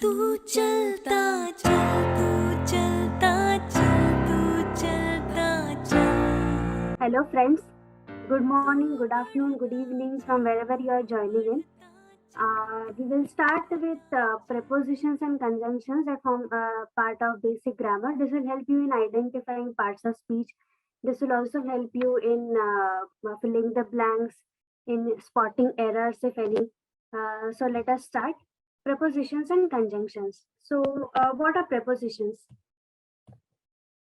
तू चलता चल तू चलता चल तू चलता चल. Hello friends, good morning, good afternoon, good evening from wherever you are joining in. We will start with prepositions and conjunctions that form part of basic grammar. This will help you in identifying parts of speech. This will also help you in filling the blanks, in spotting errors if any. So let us start. Prepositions and conjunctions. So what are prepositions?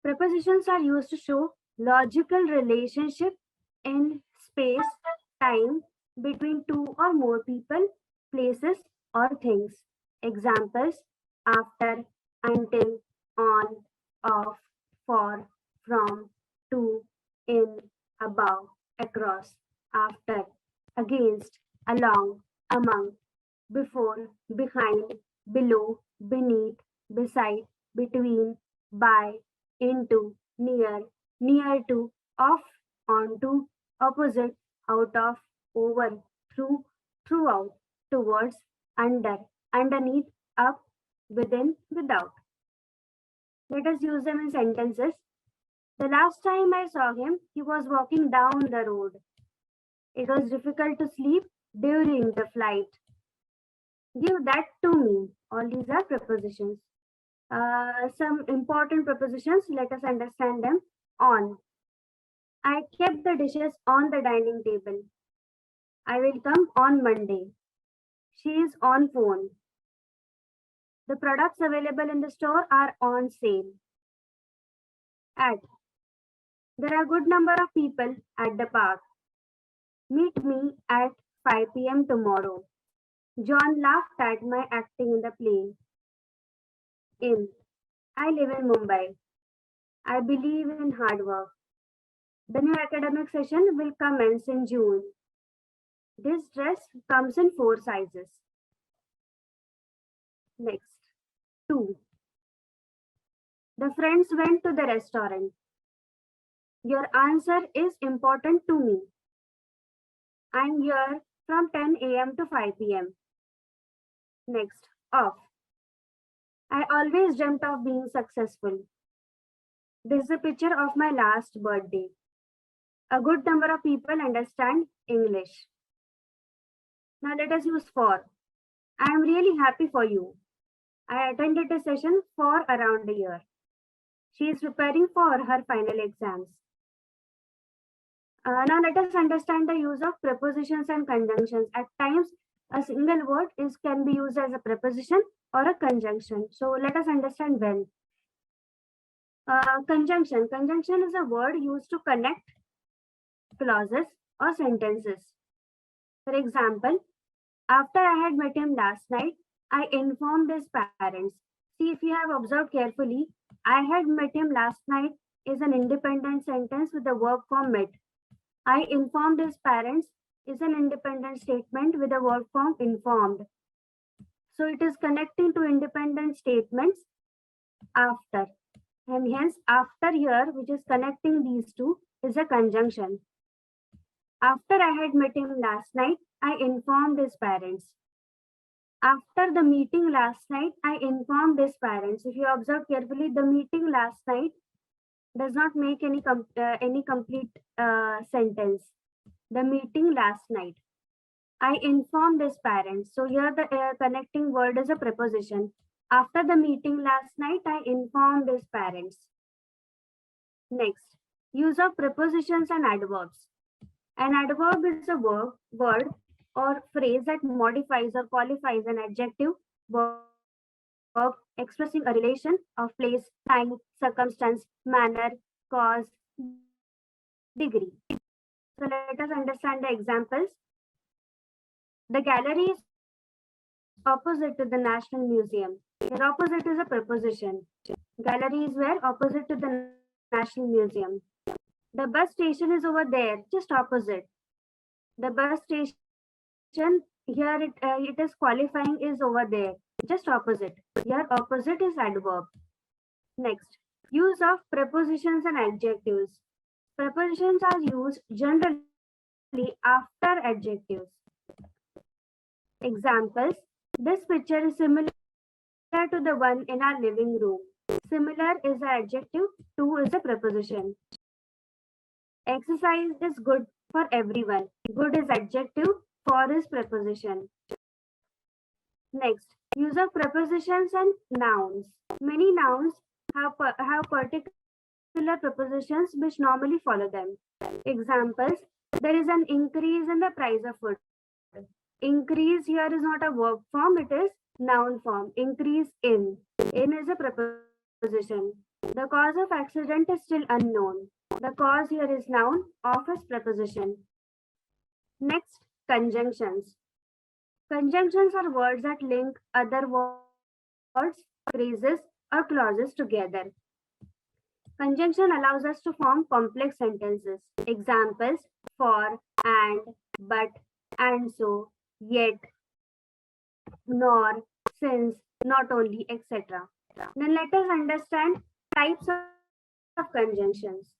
Prepositions are used to show logical relationship in space, time between two or more people, places, or things. Examples: after, until, on, off, for, from, to, in, above, across, after, against, along, among, before, behind, below, beneath, beside, between, by, into, near, near to, off, onto, opposite, out of, over, through, throughout, towards, under, underneath, up, within, without. Let us use them in sentences. The last time I saw him, he was walking down the road. It was difficult to sleep during the flight. Give that to me. All these are prepositions. Some important prepositions, let us understand them. On. I kept the dishes on the dining table. I will come on Monday. She is on phone. The products available in the store are on sale. At. There are a good number of people at the park. Meet me at 5 p.m. tomorrow. John laughed at my acting in the play. In. I live in Mumbai. I believe in hard work. The new academic session will commence in June. This dress comes in 4 sizes. Next. 2. The friends went to the restaurant. Your answer is important to me. I'm here from 10 a.m. to 5 p.m. Next. Off. I always dreamt of being successful. This is a picture of my last birthday. A good number of people understand English. Now let us use for. I am really happy for you. I attended a session for around a year. She is preparing for her final exams. Now let us understand the use of prepositions and conjunctions. At times, a single word can be used as a preposition or a conjunction. So let us understand when. Conjunction. Conjunction is a word used to connect clauses or sentences. For example, after I had met him last night, I informed his parents. See, if you have observed carefully, I had met him last night is an independent sentence with the verb form met. I informed his parents is an independent statement with the verb form informed. So it is connecting to independent statements after. And hence, after here, which is connecting these two, is a conjunction. After I had met him last night, I informed his parents. After the meeting last night, I informed his parents. If you observe carefully, the meeting last night does not make any complete sentence. The meeting last night. I informed his parents. So here the connecting word is a preposition. After the meeting last night, I informed his parents. Next, use of prepositions and adverbs. An adverb is a word or phrase that modifies or qualifies an adjective verb expressing a relation of place, time, circumstance, manner, cause, degree. So let us understand the examples. The gallery is opposite to the National Museum. Here opposite is a preposition. Gallery is where? Opposite to the National Museum. The bus station is over there, just opposite. The bus station, here it is qualifying is over there, just opposite. Here opposite is adverb. Next, use of prepositions and adjectives. Prepositions are used generally after adjectives. Examples: this picture is similar similar to the one in our living room. Similar is the adjective, to is a preposition. Exercise is good for everyone. Good is adjective, for is preposition. Next, use of prepositions and nouns. Many nouns have particular prepositions which normally follow them. Examples, there is an increase in the price of food. Increase here is not a verb form, it is noun form. Increase in. In is a preposition. The cause of accident is still unknown. The cause here is noun, of is preposition. Next, conjunctions. Conjunctions are words that link other words, phrases, or clauses together. Conjunction allows us to form complex sentences. Examples, for, and, but, and so, yet, nor, since, not only, etc. Then let us understand types of conjunctions.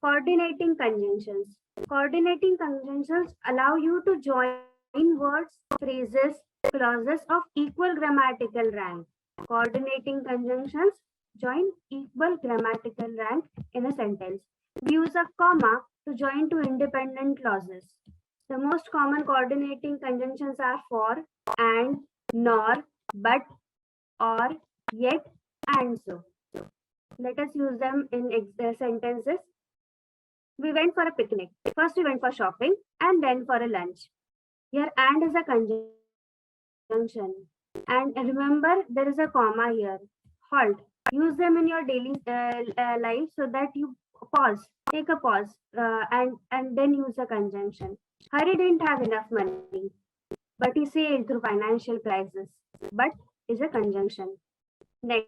Coordinating conjunctions. Coordinating conjunctions allow you to join words, phrases, clauses of equal grammatical rank. Coordinating conjunctions join equal grammatical rank in a sentence. We use a comma to join two independent clauses. The most common coordinating conjunctions are for, and, nor, but, or, yet, and so. Let us use them in sentences. We went for a picnic. First, we went for shopping and then for a lunch. Here, and is a conjunction. And remember, there is a comma here. Halt. Use them in your daily life so that you pause. Take a pause and then use a conjunction. Hari didn't have enough money, but he saved through financial crisis. But is a conjunction. Next,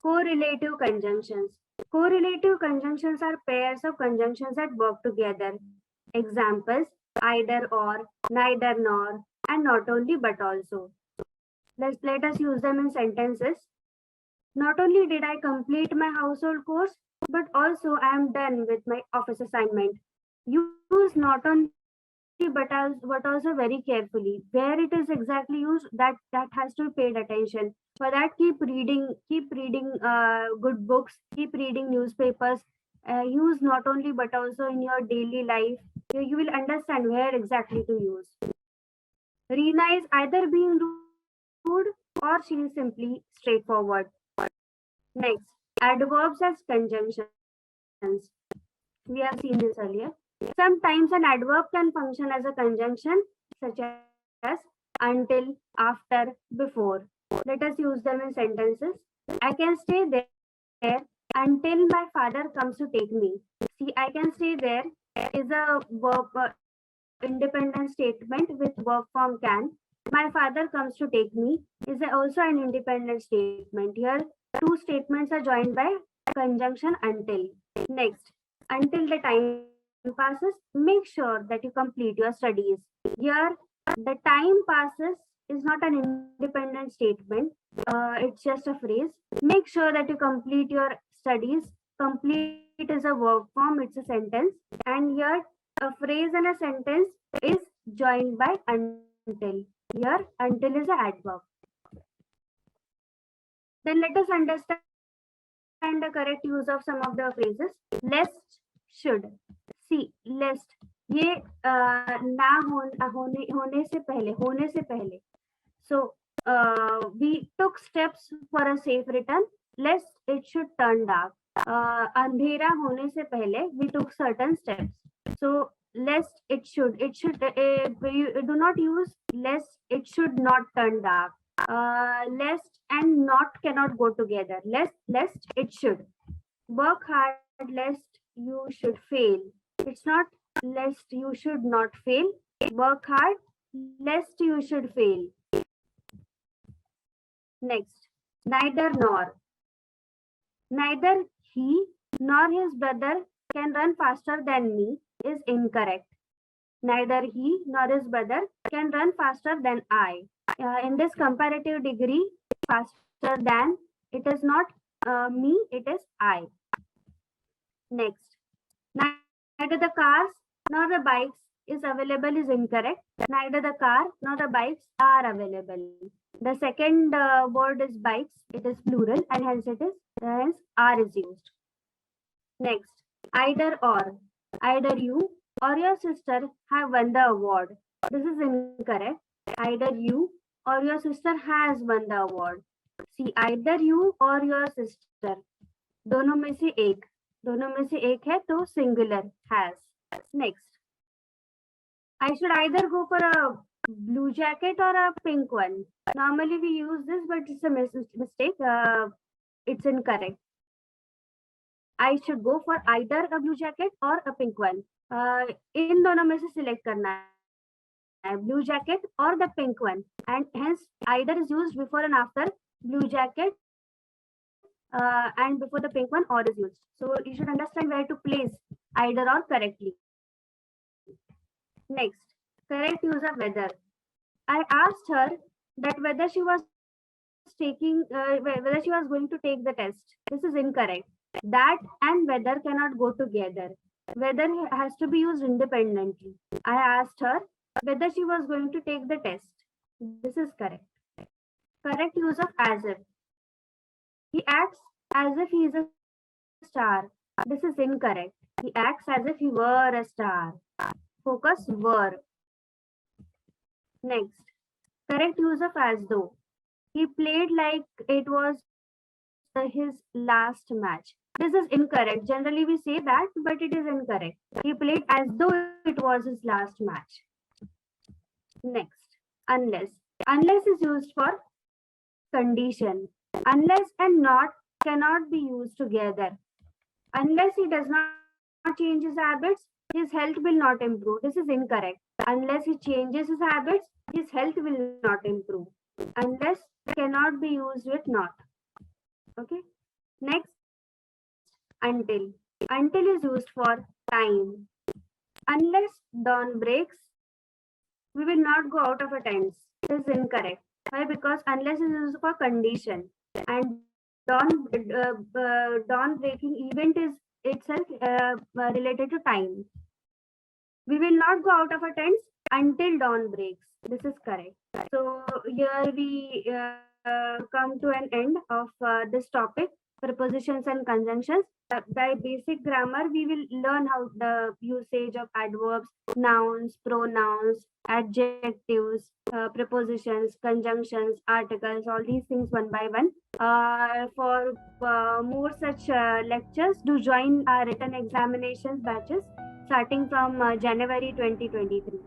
correlative conjunctions. Correlative conjunctions are pairs of conjunctions that work together. Examples, either or, neither nor, and not only but also. Let us use them in sentences. Not only did I complete my household course, but also I am done with my office assignment. Use not only but also very carefully. Where it is exactly used, that has to be paid attention. For that, keep reading good books, keep reading newspapers. Use not only but also in your daily life. You will understand where exactly to use. Reena is either being rude or she is simply straightforward. Next, adverbs as conjunctions. We have seen this earlier. Sometimes an adverb can function as a conjunction, such as until, after, before. Let us use them in sentences. I can stay there until my father comes to take me. See, I can stay there is a verb, independent statement with verb form can. My father comes to take me is also an independent statement. Here, two statements are joined by conjunction until. Next, until the time passes, make sure that you complete your studies. Here, the time passes is not an independent statement. It's just a phrase. Make sure that you complete your studies. Complete is a verb form, it's a sentence. And here, a phrase and a sentence is joined by until. Here, until is an adverb. Then let us understand the correct use of some of the phrases. Lest, should. See, lest. ये ना होने से पहले. So we took steps for a safe return. Lest it should turn dark. अंधेरा होने से पहले we took certain steps. So lest it should you do not use lest it should not turn dark. Lest and not cannot go together. Lest it should. Work hard lest you should fail. It's not lest you should not fail. Work hard lest you should fail. Next, neither nor. Neither he nor his brother can run faster than me is incorrect. Neither he nor his brother can run faster than I. In this comparative degree, faster than, it is not me, it is I. Next, neither the cars nor the bikes is available is incorrect. Neither the car nor the bikes are available. The second word is bikes. It is plural and hence R is used. Next, either or. Either you or your sister have won the award. This is incorrect. Either you or your sister has won the award. See, either you or your sister. दोनों में से एक है तो singular has. Next, I should either go for a blue jacket or a pink one. Normally we use this, but it's a mistake. It's incorrect. I should go for either a blue jacket or a pink one. इन दोनों में से select करना है, blue jacket or the pink one, and hence either is used before and after blue jacket, and before the pink one or is used. So you should understand where to place either or correctly. Next, correct use of whether. I asked her that whether she was going to take the test. This is incorrect. That and whether cannot go together. Whether has to be used independently. I asked her whether she was going to take the test. This is correct. Correct use of as if. He acts as if he is a star. This is incorrect. He acts as if he were a star. Focus were. Next, correct use of as though. He played like it was his last match. This is incorrect. Generally we say that, but it is incorrect. He played as though it was his last match. Next, unless. Unless is used for condition. Unless and not cannot be used together. Unless he does not change his habits, his health will not improve. This is incorrect. Unless he changes his habits, his health will not improve. Unless cannot be used with not. Okay. Next, until. Until is used for time. Unless dawn breaks, we will not go out of our tents. This is incorrect. Why? Because unless is used for condition, and dawn breaking event is itself related to time. We will not go out of our tents until dawn breaks. This is correct. So here we come to an end of this topic, prepositions and conjunctions. By basic grammar, we will learn how the usage of adverbs, nouns, pronouns, adjectives, prepositions, conjunctions, articles, all these things one by one. For more such lectures, do join our written examinations batches starting from January 2023.